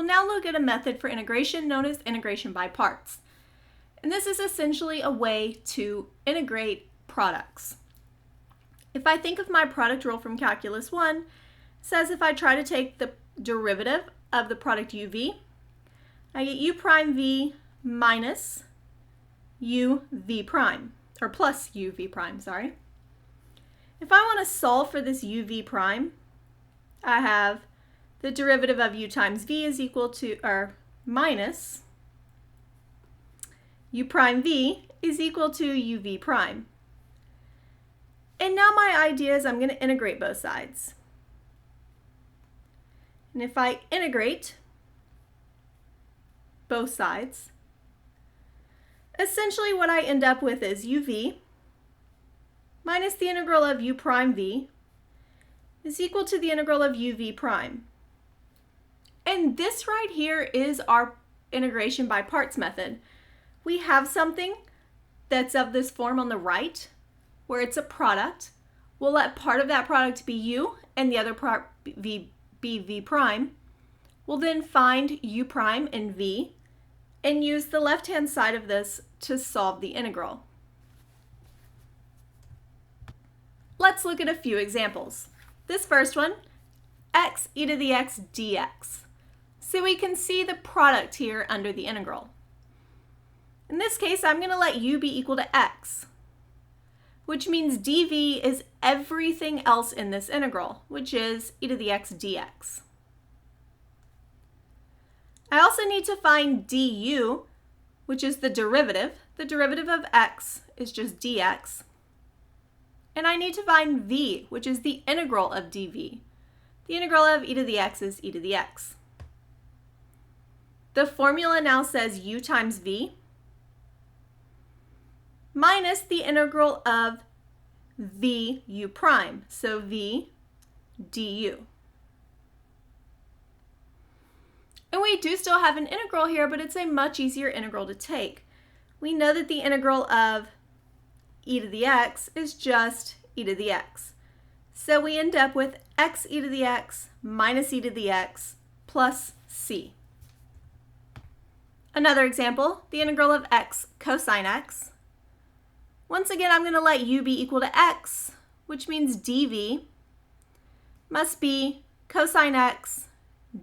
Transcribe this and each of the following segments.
We'll now look at a method for integration known as integration by parts. And this is essentially a way to integrate products. If I think of my product rule from Calculus 1, it says if I try to take the derivative of the product uv, I get u prime v minus uv prime, or plus uv prime, sorry. If I want to solve for this uv prime, I have the derivative of u times v is equal to, or minus, u prime v is equal to uv prime. And now my idea is I'm going to integrate both sides. And if I integrate both sides, essentially what I end up with is uv minus the integral of u prime v is equal to the integral of uv prime. And this right here is our integration by parts method. We have something that's of this form on the right, where it's a product. We'll let part of that product be u and the other part be v prime. We'll then find u prime and v and use the left-hand side of this to solve the integral. Let's look at a few examples. This first one, x e to the x dx. So we can see the product here under the integral. In this case, I'm going to let u be equal to x, which means dv is everything else in this integral, which is e to the x dx. I also need to find du, which is the derivative. The derivative of x is just dx. And I need to find v, which is the integral of dv. The integral of e to the x is e to the x. The formula now says u times v minus the integral of v u prime, so v du. And we do still have an integral here, but it's a much easier integral to take. We know that the integral of e to the x is just e to the x. So we end up with x e to the x minus e to the x plus c. Another example, the integral of x cosine x. Once again, I'm going to let u be equal to x, which means dv must be cosine x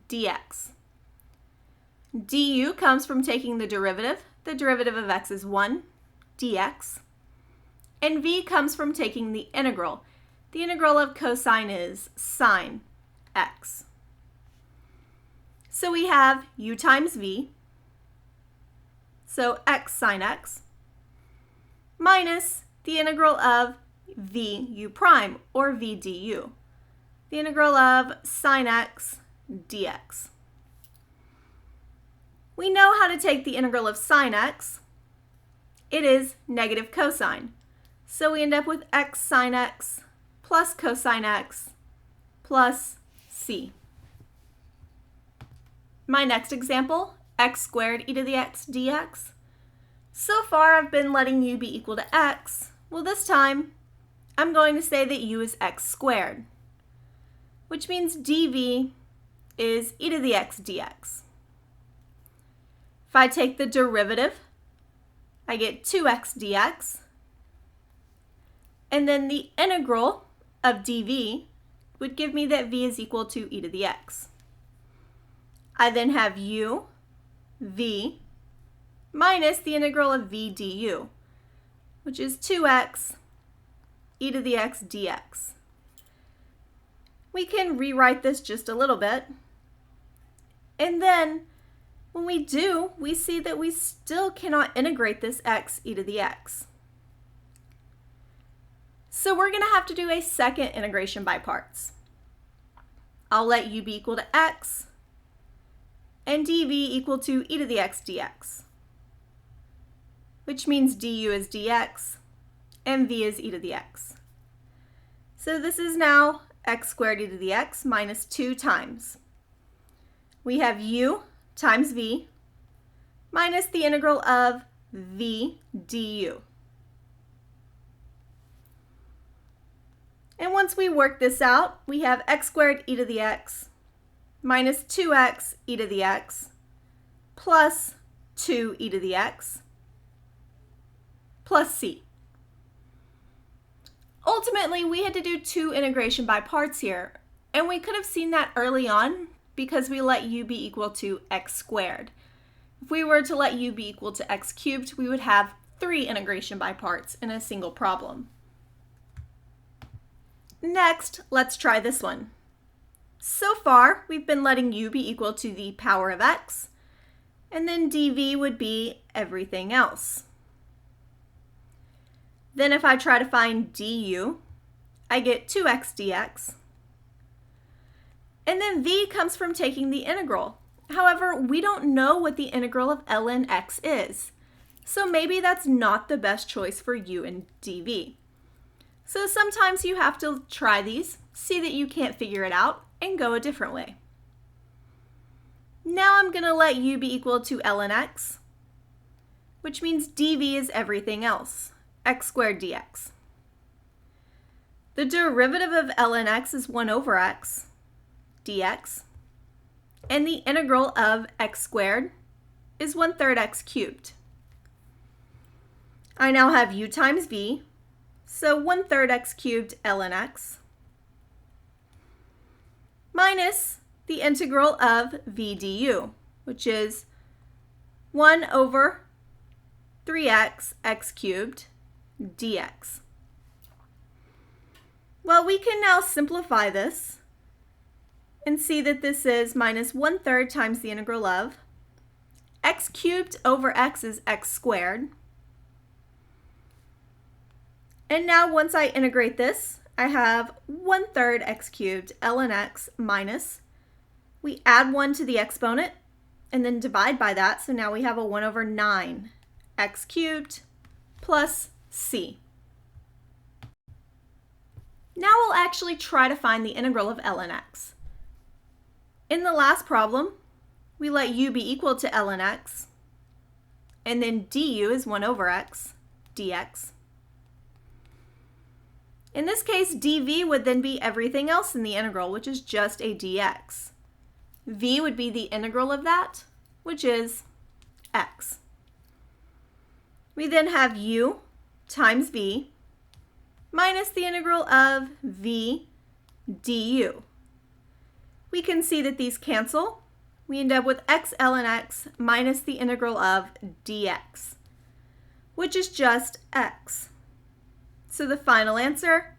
dx. Du comes from taking the derivative. The derivative of x is 1 dx. And v comes from taking the integral. The integral of cosine is sine x. So we have u times v, so x sine x, minus the integral of v u prime, or v du, the integral of sine x dx. We know how to take the integral of sine x. It is negative cosine. So we end up with x sine x plus cosine x plus c. My next example, x squared e to the x dx. So far I've been letting u be equal to x. Well, this time I'm going to say that u is x squared, which means dv is e to the x dx. If I take the derivative, I get 2x dx, and then the integral of dv would give me that v is equal to e to the x. I then have u, v, minus the integral of v du, which is 2x e to the x dx. We can rewrite this just a little bit, and then when we do, we see that we still cannot integrate this x e to the x. So we're going to have to do a second integration by parts. I'll let u be equal to x and dv equal to e to the x dx, which means du is dx and v is e to the x. So this is now x squared e to the x minus 2 times. We have u times v minus the integral of v du. And once we work this out, we have x squared e to the x minus 2x e to the x plus 2 e to the x plus c. Ultimately, we had to do 2 integration by parts here, and we could have seen that early on because we let u be equal to x squared. If we were to let u be equal to x cubed, we would have 3 integration by parts in a single problem. Next, let's try this one. So far, we've been letting u be equal to the power of x, and then dv would be everything else. Then if I try to find du, I get 2x dx. And then v comes from taking the integral. However, we don't know what the integral of ln x is, so maybe that's not the best choice for u and dv. So sometimes you have to try these, see that you can't figure it out, and go a different way. Now I'm going to let u be equal to ln x, which means dv is everything else, x squared dx. The derivative of ln x is 1 over x dx, and the integral of x squared is 1/3 x cubed. I now have u times v, so 1/3 x cubed ln x minus the integral of v du, which is 1 over 3x x cubed dx. Well, we can now simplify this and see that this is minus 1/3 times the integral of x cubed over x is x squared. And now once I integrate this, I have 1/3 x cubed ln x minus, we add 1 to the exponent and then divide by that, so now we have a 1 over 9 x cubed plus c. Now we'll actually try to find the integral of ln x. In the last problem, we let u be equal to ln x, and then du is 1 over x dx. In this case, dv would then be everything else in the integral, which is just a dx. V would be the integral of that, which is x. We then have u times v minus the integral of v du. We can see that these cancel. We end up with x ln x minus the integral of dx, which is just x. So the final answer,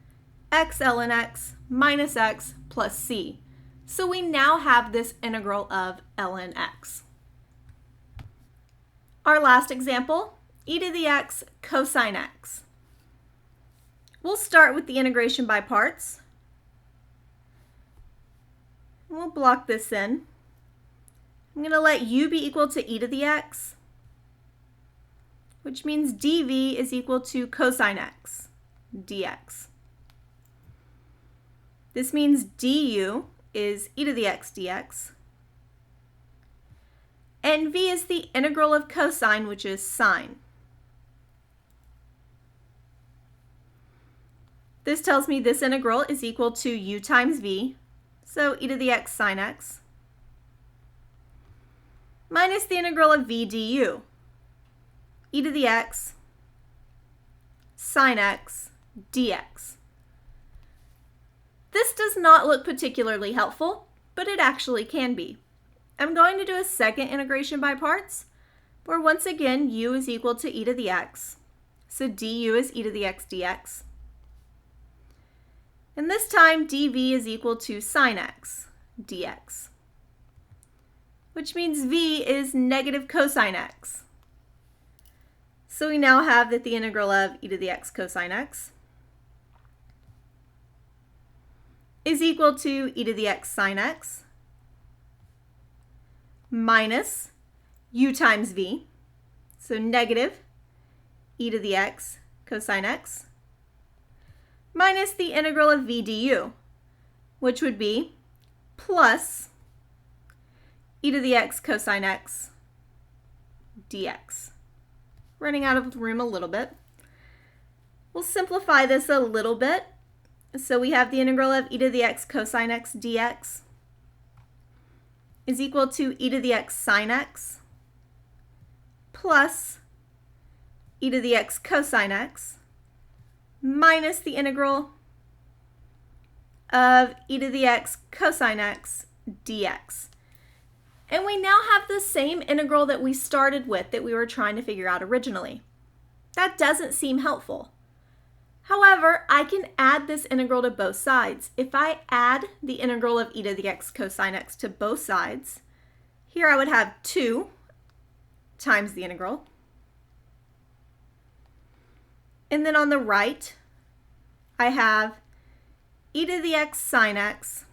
x ln x minus x plus c. So we now have this integral of ln x. Our last example, e to the x cosine x. We'll start with the integration by parts. We'll block this in. I'm going to let u be equal to e to the x, which means dv is equal to cosine x dx. This means du is e to the x dx, and v is the integral of cosine, which is sine. This tells me this integral is equal to u times v, so e to the x sine x, minus the integral of v du, e to the x sine x dx. This does not look particularly helpful, but it actually can be. I'm going to do a second integration by parts, where once again u is equal to e to the x, so du is e to the x dx. And this time dv is equal to sine x dx, which means v is negative cosine x. So we now have that the integral of e to the x cosine x is equal to e to the x sine x minus u times v, so negative e to the x cosine x, minus the integral of v du, which would be plus e to the x cosine x dx. Running out of room a little bit. We'll simplify this a little bit. So we have the integral of e to the x cosine x dx is equal to e to the x sine x plus e to the x cosine x minus the integral of e to the x cosine x dx. And we now have the same integral that we started with that we were trying to figure out originally. That doesn't seem helpful. However, I can add this integral to both sides. If I add the integral of e to the x cosine x to both sides, here I would have 2 times the integral. And then on the right, I have e to the x sine x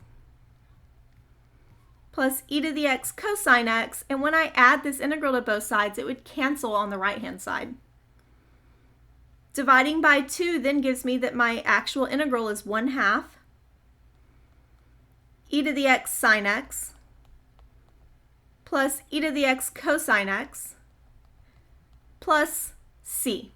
plus e to the x cosine x, and when I add this integral to both sides, it would cancel on the right-hand side. Dividing by 2 then gives me that my actual integral is 1/2 e to the x sine x plus e to the x cosine x plus c.